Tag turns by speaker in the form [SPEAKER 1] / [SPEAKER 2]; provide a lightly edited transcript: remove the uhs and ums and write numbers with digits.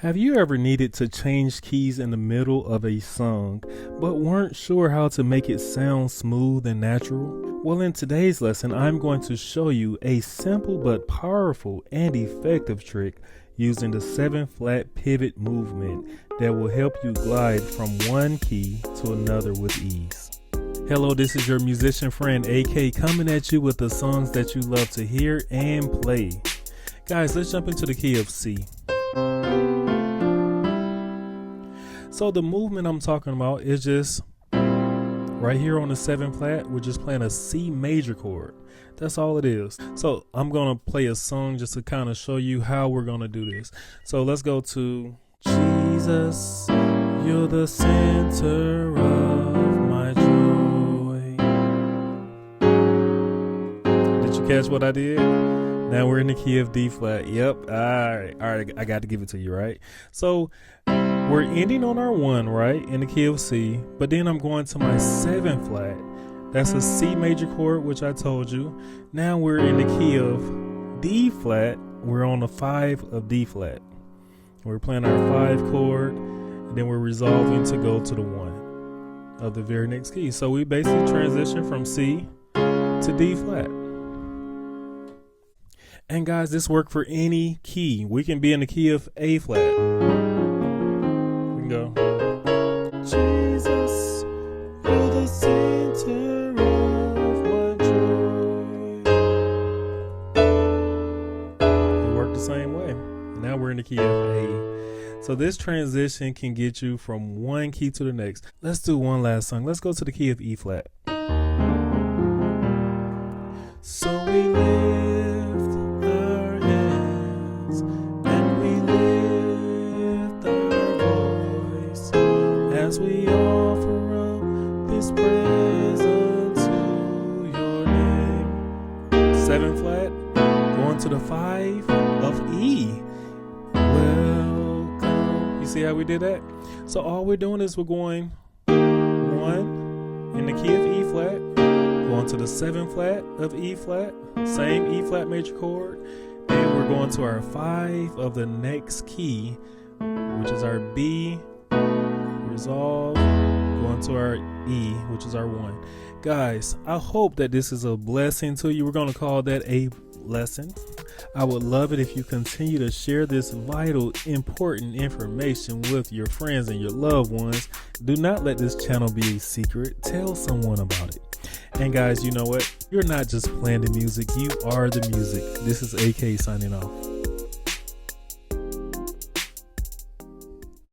[SPEAKER 1] Have you ever needed to change keys in the middle of a song, but weren't sure how to make it sound smooth and natural? Well, in today's lesson, I'm going to show you a simple but powerful and effective trick using the 7-flat pivot movement that will help you glide from one key to another with ease. Hello, this is your musician friend AK coming at you with the songs that you love to hear and play. Guys, let's jump into the key of C. So the movement I'm talking about is just right here on the 7-flat. We're just playing a C major chord. That's all it is. So I'm going to play a song just to kind of show you how we're going to do this. So let's go to Jesus, you're the center of my joy. Did you catch what I did? Now we're in the key of D flat. Yep. All right. I got to give it to you, right? So we're ending on our 1, right, in the key of C, but then I'm going to my 7-flat. That's a C major chord, which I told you. Now we're in the key of D flat. We're on the 5 of D flat. We're playing our 5 chord, and then we're resolving to go to the 1 of the very next key. So we basically transition from C to D flat. And guys, this works for any key. We can be in the key of A flat. Go. Jesus, you're the center of my joy. It worked the same way. Now we're in the key of A. So this transition can get you from one key to the next. Let's do one last song. Let's go to the key of E flat. So we lift our hands and we lift as we offer up this praise unto your name. 7 flat, going to the 5 of E. Welcome. You see how we did that? So all we're doing is we're going 1 in the key of E flat, going to the 7 flat of E flat, same E flat major chord, and we're going to our 5 of the next key, which is our B, resolve, going to our E, which is our 1. Guys, I hope that this is a blessing to you. We're going to call that a lesson. I would love it if you continue to share this vital, important information with your friends and your loved ones. Do not let this channel be a secret. Tell someone about it. And guys, you know what? You're not just playing the music. You are the music. This is AK signing off.